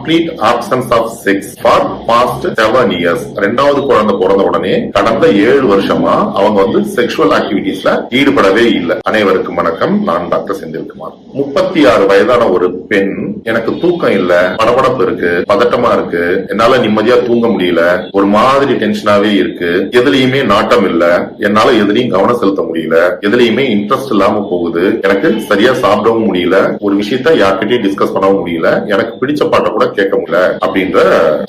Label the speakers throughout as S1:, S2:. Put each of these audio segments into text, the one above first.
S1: Complete options of sex for past 7 years. ரெண்டாவது குழந்தை பிறந்த உடனே கடந்த 7 வருஷமா அவங்க வந்து செக்ஷுவல் ஆக்டிவிட்டிஸ்ல ஈடுபடவே இல்லை. அனைவருக்கும் வணக்கம். நான் டாக்டர் செந்தில்குமார். 36 வயதான ஒரு பெண், எனக்கு தூக்கம் இல்ல, படபடப்பு இருக்கு, பதட்டமா இருக்கு, என்னால நிம்மதியா தூங்க முடியல, ஒரு மாதிரி டென்ஷனாவே இருக்கு, எதுலயுமே நாட்டம் இல்ல, என்னால எதுலயும் கவனம் செலுத்த முடியல, எதுலயுமே இன்ட்ரெஸ்ட் இல்லாம போகுது, எனக்கு சரியா சாப்பிடவும் முடியல, ஒரு விஷயத்த யார்கிட்டயும் டிஸ்கஸ் பண்ணவும் முடியல, எனக்கு பிடிச்ச பாட்டை கூட கேட்க முடியல அப்படின்ற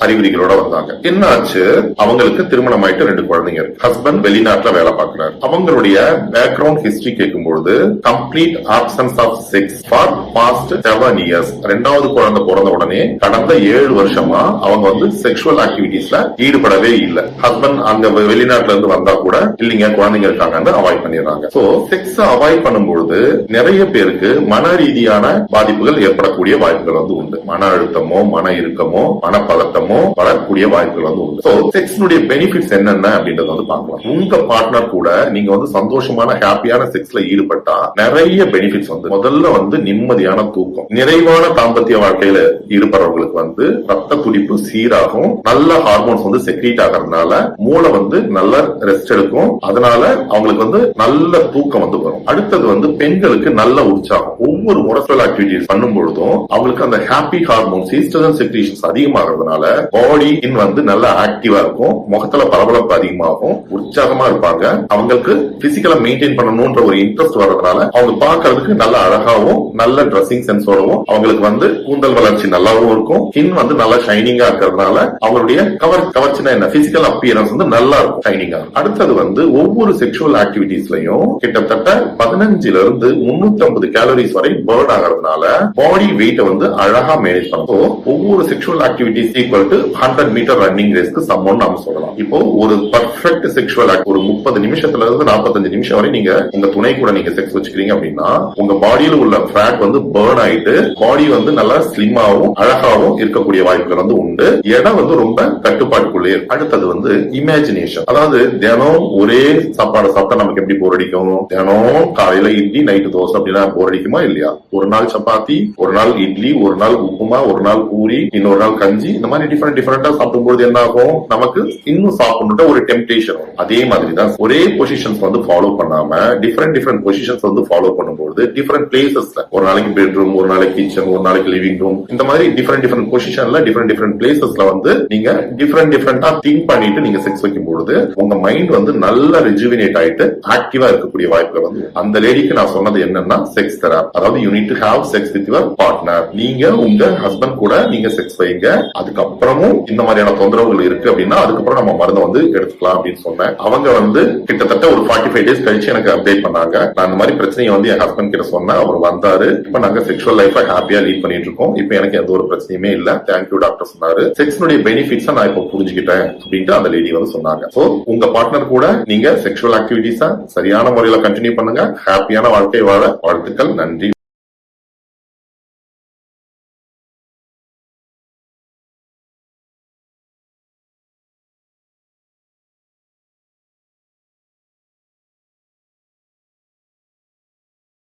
S1: அறிகுறிகளோட வந்தாங்க. என்ன ஆச்சு? அவங்களுக்கு திருமணம் ஆயிட்டு 2 குழந்தைங்க இருக்கு. ஹஸ்பண்ட் வெளிநாட்டுல வேலை பார்க்கிறார். அவங்களுடைய பேக்ரவுண்ட் ஹிஸ்டரி கேட்கும்போது complete options of sex for past 7 years. ரெண்டாவது குழந்தை பிறந்த உடனே கடந்த 7 வருஷமா அவங்க வந்து செக்ஷுவல் ஆக்டிவிட்டிஸ்ல ஈடுபடவே இல்லை. ஹஸ்பண்ட் அங்க வெளிநாட்டுல இருந்து வந்தா கூட இல்லைங்க குழந்தைங்க இருக்காங்கன்னு அவாய்ட் பண்ணிடுறாங்க. சோ செக்ஸ் அவாய்ட் பண்ணும்போது நிறைய பேருக்கு மன ரீதியான பாதிப்புகள் ஏற்படக்கூடிய வாய்ப்புகள் வந்து உண்டு. மன அழுத்தமோ, மன இறுக்கமோ, மனப்பதட்டமோ வரக்கூடிய வாய்ப்புகள் வந்து உண்டு. சோ செக்ஸ்னுடைய பெனிஃபிட்ஸ் என்னென்ன அப்படின்றத வந்து பார்க்கலாம். உங்க பார்ட்னர் கூட நீங்க வந்து சந்தோஷமான ஹாப்பியான செக்ஸ்ல ஈடுபட்டா நிறைய பெனிஃபிட்ஸ் வந்து, முதல்ல வந்து நிம்மதியான தூக்கம், நிறைவான தாம்பத்திய வாழ்க்கையில ஈடுபடுறவங்களுக்கு வந்து ரத்த துடிப்பு சீராகும், நல்ல ஹார்மோன்ஸ் வந்து செக்ரீட் ஆகிறதுனால மூளை வந்து நல்ல ரெஸ்ட் எடுக்கும், அதனால அவங்களுக்கு வந்து நல்ல தூக்கம் வந்து வரும். அடுத்தது வந்து பெண்களுக்கு நல்ல உற்சாகம். ஒவ்வொரு முரசல் ஆக்டிவிட்டிஸ் பண்ணும் பொழுதும் அவங்களுக்கு அந்த ஹாப்பி ஹார்மோன்ஸ் ஈஸ்ட்ரோஜன் செக்ரீஷன்ஸ் அதிகமாகிறதுனால பாடி வந்து நல்ல ஆக்டிவா இருக்கும், முகத்துல பரபரப்பு அதிகமாகும், உற்சாகமா இருப்பாங்க. அவங்களுக்கு பிசிக்கலா மெயின்டைன் பண்ணணும்ன்ற ஒரு இன்ட்ரெஸ்ட் வர்றதுனால அவங்க பார்க்கறதுக்கு நல்ல அழகாவும் நல்ல ட்ரெஸ்ஸிங் சென்ஸோடவும் அவங்களுக்கு வந்து கூந்தல் வளர்ச்சி நல்லாவும் இருக்கும். ஸ்கின் வந்து நல்லா ஷைனிங்கா இருக்கிறதுனால அவங்களுடைய கவர்ச்சினா என்ன, பிசிக்கல் அப்பியரன்ஸ் வந்து நல்லா இருக்கும், ஷைனிங்கா. அடுத்தது வந்து ஒவ்வொரு செக்ஷுவல் ஆக்டிவிட்டிஸ்லயும் கிட்டத்தட்ட 15 ல இருந்து 350 கேலரிஸ் வரை பர்ன் ஆகிறதுனால பாடி வெயிட்ட வந்து அழகா மேனேஜ் பண்ணும். ஒவ்வொரு sexual activities equal to 100 metre running ரேஸ்க்கு சமம்னு நாம சொல்லலாம். இப்போ ஒரு பர்ஃபெக்ட் செக்ஷுவல் ஆக்ட் ஒரு 30 நிமிஷத்துல இருந்து 45 நிமிஷம் வரை நீங்க உங்க துணை கூட நீங்க செக்ஸ் வச்சுக்கிறீங்க அப்படின்னா உங்க பாடியில உள்ள ஃபேட் வந்து பர்ன் ஆயிட்டு பாடி வந்து நல்லா ஸ்லிம்மாவும் அழகாவும் இருக்கக்கூடிய வாய்ப்புகள் வந்து உண்டு. இடம் வந்து ரொம்ப கட்டுப்பாட்டுக்குள்ளே. அடுத்தது வந்து இமேஜினேஷன். அதாவது தினம் ஒரே சாப்பாடு சாப்பிட்டா நமக்கு எப்படி போர் அடிக்கும்? தினம் காலையில இட்லி, நைட்டு தோசை அப்படின்னா போர் அடிக்குமா இல்லையா? ஒரு நாள் சப்பாத்தி, ஒரு நாள் இட்லி, ஒரு நாள் உப்புமா, ஒரு நாள் பூரி, இன்னொரு நாள் கஞ்சி, இந்த மாதிரி டிஃபரெண்டா சாப்பிடும்போது என்ன ஆகும்? நமக்கு இன்னும் சாப்பிடணுன்ற ஒரு டெம்டேஷன். அதே மாதிரி தான் ஒரே பொசிஷன்ஸ் வந்து ஃபாலோ பண்ணாம டிஃபரெண்ட் பொசிஷன்ஸ் வந்து ஃபாலோ பண்ணும்போது டிஃபரெண்ட் பிளேசஸ்ல, ஒரு நாளைக்கு பெட்ரூம், ஒரு நாளைக்கு கிச்சன், ஒரு நாளைக்கு லிவிங் ரூம், இந்த மாதிரி டிஃபரெண்ட் பொசிஷன்ல டிஃபரெண்ட் பிளேசஸ்ல வந்து நீங்க டிஃபரெண்டா திங்க் பண்ணிட்டு நீங்க செக்ஸ் வைக்கும்போது உங்க மைண்ட் வந்து நல்ல ரெஜுவினேட் ஆயிட்டு ஆக்டிவா இருக்கக்கூடிய வாய்ப்புகள் வந்து. அந்த லேடிக்கு நான் சொன்னது என்னன்னா செக்ஸ் தெரப்பி. அதாவது you need to have sex with your partner. நீங்க உங்க ஹஸ்பண்ட் கூட நீங்க செக்ஸ் வைங்க. அதுக்கப்புறமும் இந்த மாதிரியான தொந்தரவுகள் இருக்கு அப்படின்னா அதுக்கப்புறம் நம்ம மருந்தை வந்து எடுத்துக்கலாம் அப்படின்னு சொன்னேன். அவங்க வந்து கிட்டத்தட்ட ஒரு 45 டேஸ் கழிச்சு எனக்கு அப்டேட் பண்ணாங்க. நான் இந்த மாதிரி பிரச்சனையை வந்து என் ஹஸ்பண்ட் கிட்ட சொன்னேன். அவர் வந்தாரு. இப்ப நாங்க செக்ஷுவல் லைஃபை ஹாப்பியா லீட் பண்ணிட்டு இருக்கோம். இப்ப எனக்கு எந்த ஒரு பிரச்சனையுமே இல்ல, தேங்க்யூ டாக்டர் சொன்னாரு. செக்ஸ்னுடைய பெனிஃபிட்ஸ் நான் இப்ப புரிஞ்சுக்கிட்டேன் அப்படின்ட்டு அந்த லேடி வந்து சொன்னாங்க. சோ உங்க பார்ட்னர் கூட நீங்க செக்ஷுவல் ஆக்டிவிட்டிஸ சரியான முறையில கண்டினியூ பண்ணுங்க. ஹாப்பியான வாழ்க்கை வாழ வாழ்த்துக்கள். நன்றி.